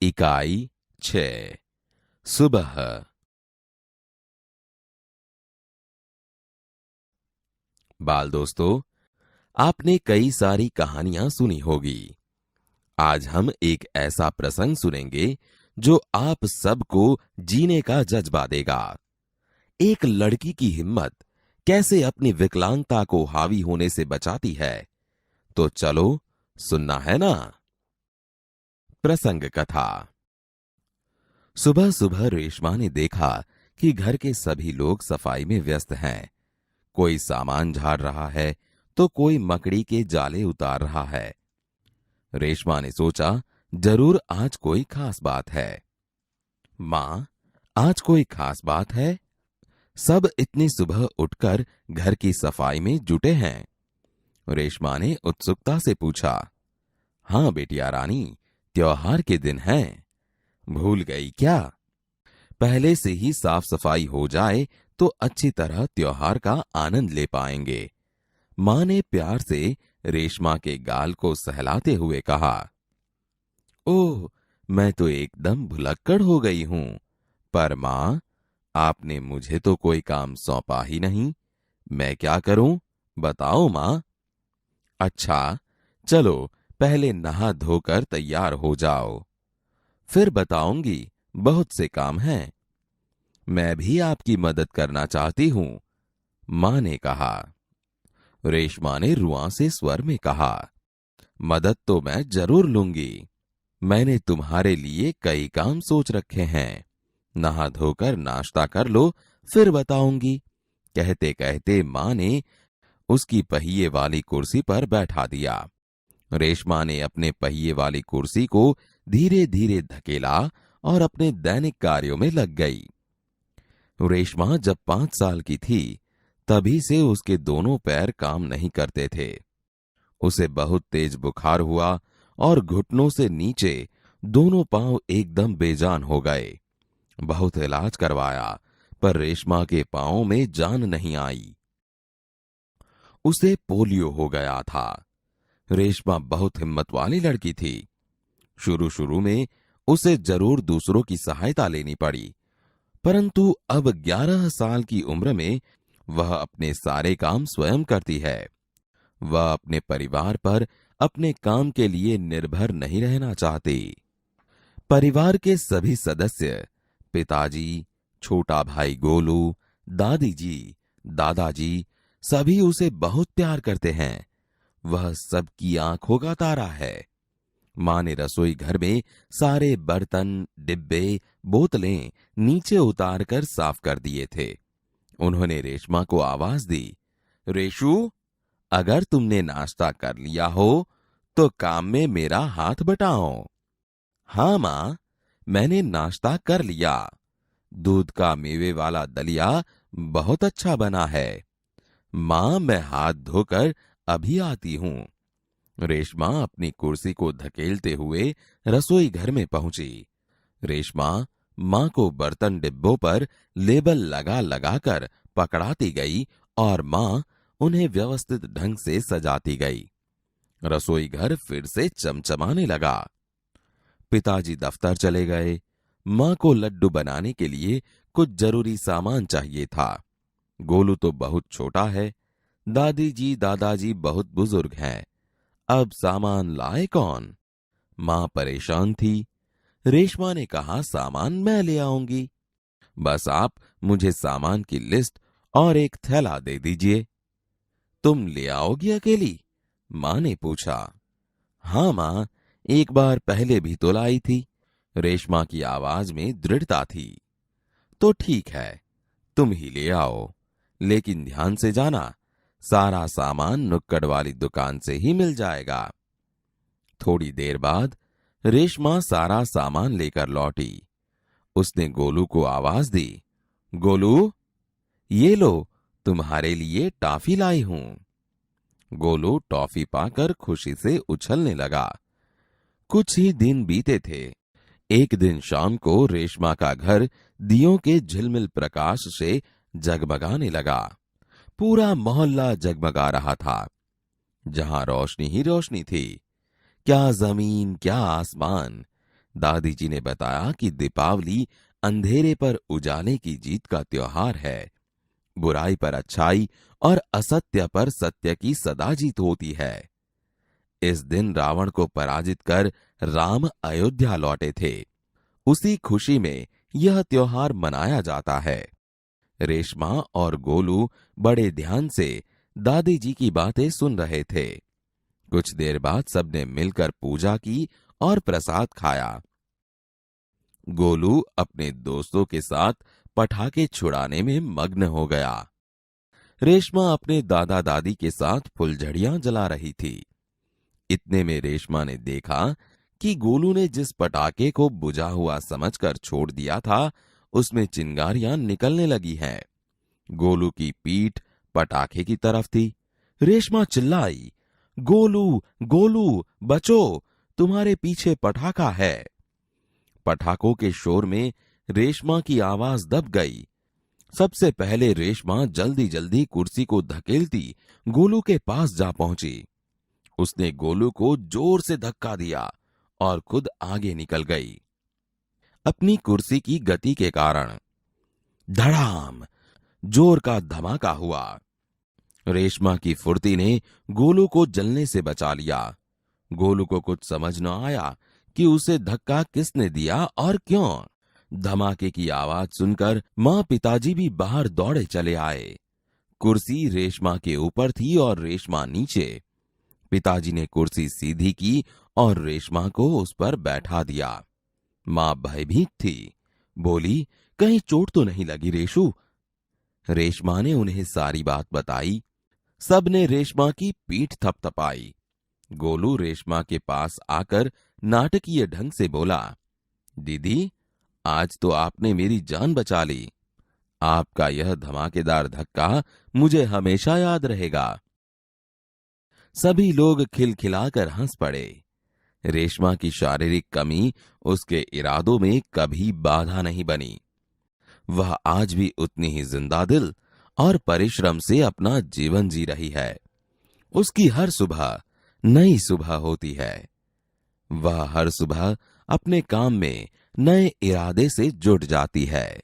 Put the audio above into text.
इकाई 6 सुबह। बाल दोस्तों, आपने कई सारी कहानियां सुनी होगी। आज हम एक ऐसा प्रसंग सुनेंगे जो आप सबको जीने का जज्बा देगा। एक लड़की की हिम्मत कैसे अपनी विकलांगता को हावी होने से बचाती है। तो चलो, सुनना है ना। प्रसंग कथा। सुबह सुबह रेशमा ने देखा कि घर के सभी लोग सफाई में व्यस्त हैं। कोई सामान झाड़ रहा है तो कोई मकड़ी के जाले उतार रहा है। रेशमा ने सोचा, जरूर आज कोई खास बात है। मां, आज कोई खास बात है? सब इतनी सुबह उठकर घर की सफाई में जुटे हैं। रेशमा ने उत्सुकता से पूछा। हां बेटिया रानी, त्योहार के दिन हैं। भूल गई क्या? पहले से ही साफ सफाई हो जाए तो अच्छी तरह त्योहार का आनंद ले पाएंगे। मां ने प्यार से रेशमा के गाल को सहलाते हुए कहा। ओह, मैं तो एकदम भुलक्कड़ हो गई हूं। पर मां, आपने मुझे तो कोई काम सौंपा ही नहीं। मैं क्या करूं? बताओ मां। अच्छा, चलो पहले नहा धोकर तैयार हो जाओ, फिर बताऊंगी। बहुत से काम हैं। मैं भी आपकी मदद करना चाहती हूं, मां ने कहा। रेशमा ने रुआंसे स्वर में कहा। मदद तो मैं जरूर लूंगी। मैंने तुम्हारे लिए कई काम सोच रखे हैं। नहा धोकर नाश्ता कर लो, फिर बताऊंगी। कहते कहते मां ने उसकी पहिए वाली कुर्सी पर बैठा दिया। रेशमा ने अपने पहिए वाली कुर्सी को धीरे धीरे धकेला और अपने दैनिक कार्यों में लग गई। रेशमा जब 5 साल की थी, तभी से उसके दोनों पैर काम नहीं करते थे। उसे बहुत तेज बुखार हुआ और घुटनों से नीचे दोनों पांव एकदम बेजान हो गए। बहुत इलाज करवाया, पर रेशमा के पांवों में जान नहीं आई। उसे पोलियो हो गया था। रेशमा बहुत हिम्मत वाली लड़की थी। शुरू शुरू में उसे जरूर दूसरों की सहायता लेनी पड़ी, परंतु अब 11 साल की उम्र में वह अपने सारे काम स्वयं करती है। वह अपने परिवार पर अपने काम के लिए निर्भर नहीं रहना चाहती। परिवार के सभी सदस्य, पिताजी, छोटा भाई गोलू, दादी जी, दादाजी, सभी उसे बहुत प्यार करते हैं। वह सबकी आंखों का तारा है। मां ने रसोई घर में सारे बर्तन, डिब्बे, बोतलें नीचे उतारकर साफ कर दिए थे। उन्होंने रेशमा को आवाज दी। रेशु, अगर तुमने नाश्ता कर लिया हो तो काम में मेरा हाथ बटाओ। हाँ मां, मैंने नाश्ता कर लिया। दूध का मेवे वाला दलिया बहुत अच्छा बना है। मां, मैं हाथ धोकर अभी आती हूं। रेशमा अपनी कुर्सी को धकेलते हुए रसोई घर में पहुंची। रेशमा मां को बर्तन डिब्बों पर लेबल लगा लगाकर पकड़ाती गई और मां उन्हें व्यवस्थित ढंग से सजाती गई। रसोई घर फिर से चमचमाने लगा। पिताजी दफ्तर चले गए। मां को लड्डू बनाने के लिए कुछ जरूरी सामान चाहिए था। गोलू तो बहुत छोटा है। दादी जी, दादाजी बहुत बुजुर्ग हैं। अब सामान लाए कौन? मां परेशान थी। रेशमा ने कहा, सामान मैं ले आऊंगी। बस आप मुझे सामान की लिस्ट और एक थैला दे दीजिए। तुम ले आओगी अकेली? मां ने पूछा। हाँ मां, एक बार पहले भी तो लाई थी। रेशमा की आवाज में दृढ़ता थी। तो ठीक है, तुम ही ले आओ, लेकिन ध्यान से जाना, सारा सामान नुक्कड़ वाली दुकान से ही मिल जाएगा। थोड़ी देर बाद रेशमा सारा सामान लेकर लौटी। उसने गोलू को आवाज दी। गोलू, ये लो, तुम्हारे लिए टॉफी लाई हूं। गोलू टॉफी पाकर खुशी से उछलने लगा। कुछ ही दिन बीते थे। एक दिन शाम को रेशमा का घर दियों के झिलमिल प्रकाश से जगमगाने लगा। पूरा मोहल्ला जगमगा रहा था। जहां रोशनी ही रोशनी थी। क्या जमीन, क्या आसमान। दादी जी ने बताया कि दीपावली अंधेरे पर उजाले की जीत का त्योहार है। बुराई पर अच्छाई और असत्य पर सत्य की सदा जीत होती है। इस दिन रावण को पराजित कर राम अयोध्या लौटे थे। उसी खुशी में यह त्योहार मनाया जाता है। रेशमा और गोलू बड़े ध्यान से दादी जी की बातें सुन रहे थे। कुछ देर बाद सबने मिलकर पूजा की और प्रसाद खाया। गोलू अपने दोस्तों के साथ पटाखे छुड़ाने में मग्न हो गया। रेशमा अपने दादा दादी के साथ फुलझड़ियां जला रही थी। इतने में रेशमा ने देखा कि गोलू ने जिस पटाखे को बुझा हुआ समझकर छोड़ दिया था, उसमें चिंगारियां निकलने लगी हैं। गोलू की पीठ पटाखे की तरफ थी। रेशमा चिल्लाई, गोलू गोलू बचो, तुम्हारे पीछे पटाखा है। पटाखों के शोर में रेशमा की आवाज दब गई। सबसे पहले रेशमा जल्दी जल्दी कुर्सी को धकेलती गोलू के पास जा पहुंची। उसने गोलू को जोर से धक्का दिया और खुद आगे निकल गई। अपनी कुर्सी की गति के कारण धड़ाम जोर का धमाका हुआ। रेशमा की फुर्ती ने गोलू को जलने से बचा लिया। गोलू को कुछ समझ न आया कि उसे धक्का किसने दिया और क्यों। धमाके की आवाज सुनकर मां पिताजी भी बाहर दौड़े चले आए। कुर्सी रेशमा के ऊपर थी और रेशमा नीचे। पिताजी ने कुर्सी सीधी की और रेशमा को उस पर बैठा दिया। मां भयभीत थी, बोली, कहीं चोट तो नहीं लगी रेशु? रेशमा ने उन्हें सारी बात बताई। सबने रेशमा की पीठ थपथपाई। गोलू रेशमा के पास आकर नाटकीय ढंग से बोला, दीदी, आज तो आपने मेरी जान बचा ली। आपका यह धमाकेदार धक्का मुझे हमेशा याद रहेगा। सभी लोग खिलखिलाकर हंस पड़े। रेशमा की शारीरिक कमी उसके इरादों में कभी बाधा नहीं बनी। वह आज भी उतनी ही जिंदा दिल और परिश्रम से अपना जीवन जी रही है। उसकी हर सुबह नई सुबह होती है। वह हर सुबह अपने काम में नए इरादे से जुट जाती है।